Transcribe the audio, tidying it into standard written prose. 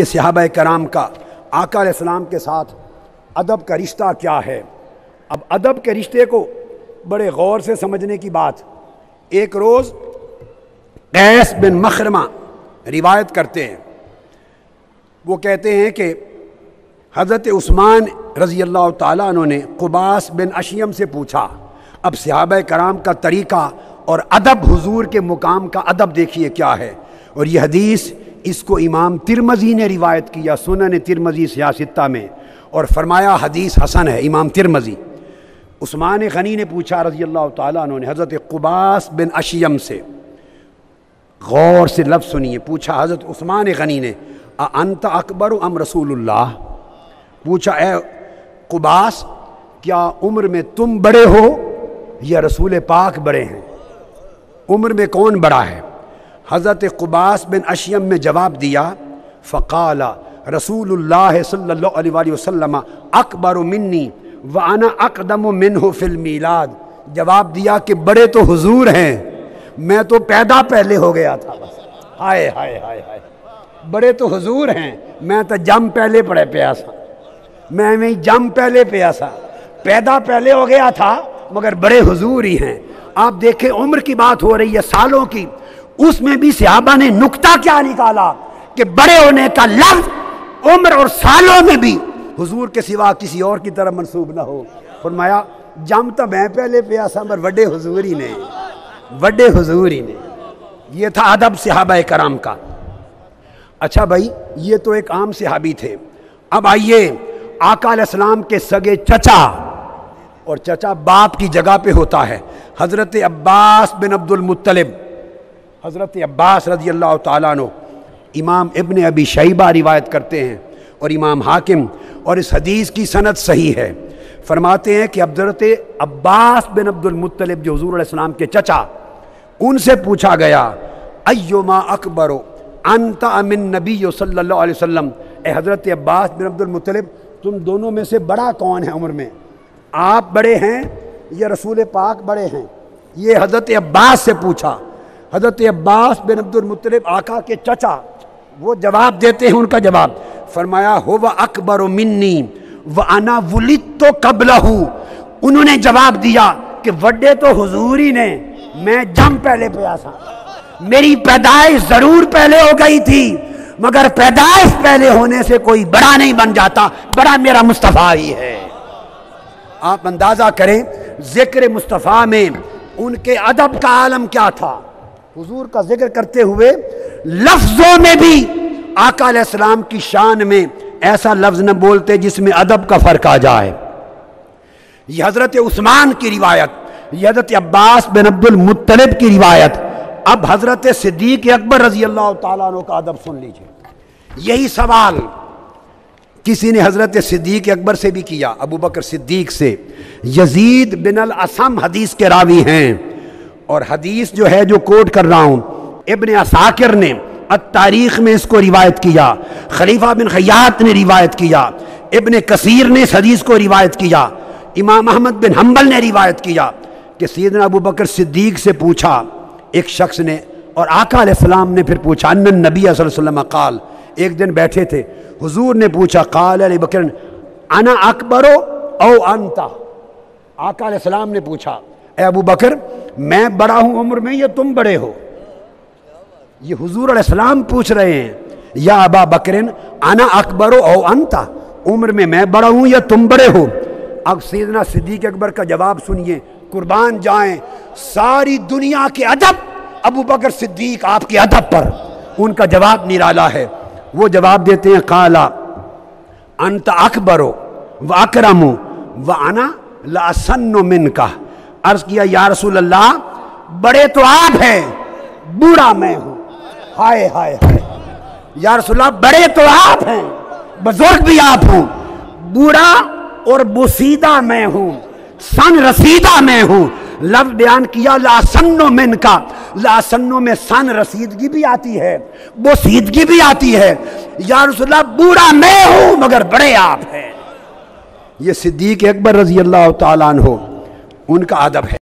کہ صحابہ کرام کا آقا علیہ السلام کے ساتھ ادب کا رشتہ کیا ہے۔ اب ادب کے رشتے کو بڑے غور سے سمجھنے کی بات، ایک روز قیس بن مخرمہ روایت کرتے ہیں، وہ کہتے ہیں کہ حضرت عثمان رضی اللہ تعالیٰ عنہ نے قباس بن اشیم سے پوچھا۔ اب صحابہ کرام کا طریقہ اور ادب، حضور کے مقام کا ادب دیکھیے کیا ہے۔ اور یہ حدیث اس کو امام ترمذی نے روایت کیا، سنن ترمذی سیاہ ستہ میں، اور فرمایا حدیث حسن ہے امام ترمذی۔ عثمان غنی نے پوچھا رضی اللہ تعالیٰ عنہ نے حضرت قباس بن اشیم سے، غور سے لفظ سنیے، پوچھا حضرت عثمان غنی نے انت اکبر ام رسول اللہ، پوچھا اے قباس کیا عمر میں تم بڑے ہو یا رسول پاک بڑے ہیں، عمر میں کون بڑا ہے؟ حضرت قباس بن اشیم نے جواب دیا فقال رسول اللہ صلی اللہ علیہ وآلہ وسلم اکبر منی وانا اقدم منہ فی المیلاد، جواب دیا کہ بڑے تو حضور ہیں، میں تو پیدا پہلے ہو گیا تھا بس۔ ہائے ہائے ہائے ہائے، بڑے تو حضور ہیں، میں تو جم پہلے پڑے پیا سا، میں جم پہلے پیا سا، پیدا پہلے ہو گیا تھا، مگر بڑے حضور ہی ہیں۔ آپ دیکھیں عمر کی بات ہو رہی ہے سالوں کی، اس میں بھی صحابہ نے نکتہ کیا نکالا کہ بڑے ہونے کا لفظ عمر اور سالوں میں بھی حضور کے سوا کسی اور کی طرف منسوب نہ ہو۔ فرمایا جم تو میں پہلے پیا سا مگر وڈے حضور ہی نے، وڈے حضور ہی نے۔ یہ تھا ادب صحابہ کرام کا۔ اچھا بھائی، یہ تو ایک عام صحابی تھے۔ اب آئیے آقا علیہ السلام کے سگے چچا، اور چچا باپ کی جگہ پہ ہوتا ہے، حضرت عباس بن عبد المطلب، حضرت عباس رضی اللہ تعالیٰ عنہ، امام ابن ابی شیبہ روایت کرتے ہیں اور امام حاکم، اور اس حدیث کی سند صحیح ہے۔ فرماتے ہیں کہ حضرت عباس بن عبد المطلب جو حضور علیہ السلام کے چچا، ان سے پوچھا گیا ایما اکبر انت من نبی صلی اللہ علیہ وسلم، اے حضرت عباس بن عبد المطلب تم دونوں میں سے بڑا کون ہے عمر میں، آپ بڑے ہیں یا رسول پاک بڑے ہیں؟ یہ حضرت عباس سے پوچھا۔ حضرت عباس بن عبد المطلب آقا کے چچا، وہ جواب دیتے ہیں، ان کا جواب فرمایا ہو اکبر منی وانا ولدت قبلہ، انہوں نے جواب دیا کہ وڈے تو حضور ہی نے، میں جم پہلے پیا سا، میری پیدائش ضرور پہلے ہو گئی تھی، مگر پیدائش پہلے ہونے سے کوئی بڑا نہیں بن جاتا، بڑا میرا مصطفیٰ ہی ہے۔ آپ اندازہ کریں ذکر مصطفیٰ میں ان کے ادب کا عالم کیا تھا۔ حضور کا ذکر کرتے ہوئے لفظوں میں بھی آقا علیہ السلام کی شان میں ایسا لفظ نہ بولتے جس میں ادب کا فرق آ جائے۔ یہ حضرت عثمان کی روایت، یہ حضرت عباس بن عبد المطلب کی روایت۔ اب حضرت صدیق اکبر رضی اللہ تعالیٰ عنہ کا ادب سن لیجئے۔ یہی سوال کسی نے حضرت صدیق اکبر سے بھی کیا، ابو بکر صدیق سے۔ یزید بن الاسم حدیث کے راوی ہیں، اور حدیث جو ہے جو کوٹ کر رہا ہوں ابن عساکر نے التاریخ میں اس کو روایت کیا، خلیفہ بن خیاط نے روایت کیا، ابن کثیر نے اس حدیث کو روایت کیا، امام احمد بن حنبل نے روایت کیا کہ سیدنا ابو بکر صدیق سے پوچھا ایک شخص نے، اور آقا علیہ السلام نے پھر پوچھا ان النبی صلی اللہ علیہ وسلم قال، ایک دن بیٹھے تھے حضور نے پوچھا قال علی بکر انا اکبر او انت، آقا علیہ السلام نے پوچھا اے ابو بکر میں بڑا ہوں عمر میں یا تم بڑے ہو؟ یہ حضور علیہ السلام پوچھ رہے ہیں یا ابا بکر انا اکبر او انت، عمر میں بڑا ہوں یا تم بڑے ہو؟ اب سیدنا صدیق اکبر کا جواب سنیے، قربان جائیں ساری دنیا کے ادب ابو بکر صدیق آپ کے ادب پر، ان کا جواب نرالا ہے۔ وہ جواب دیتے ہیں قال انت اکبر و اکرم و انا لاسن منک، عرض کیا یا رسول اللہ بڑے تو آپ ہیں، بوڑھا میں ہوں۔ ہائے ہائے ہائے، یا رسول اللہ بڑے تو آپ ہیں، بزرگ بھی آپ ہوں، بوڑھا اور بوسیدہ میں ہوں، سن رسیدہ میں ہوں۔ لفظ بیان کیا لاسنو من کا، لاسنو میں سن رسیدگی بھی آتی ہے، بوسیدگی بھی آتی ہے۔ یا رسول اللہ بوڑھا میں ہوں مگر بڑے آپ ہیں۔ یہ صدیق اکبر رضی اللہ تعالیٰ عنہ ان کا ادب ہے۔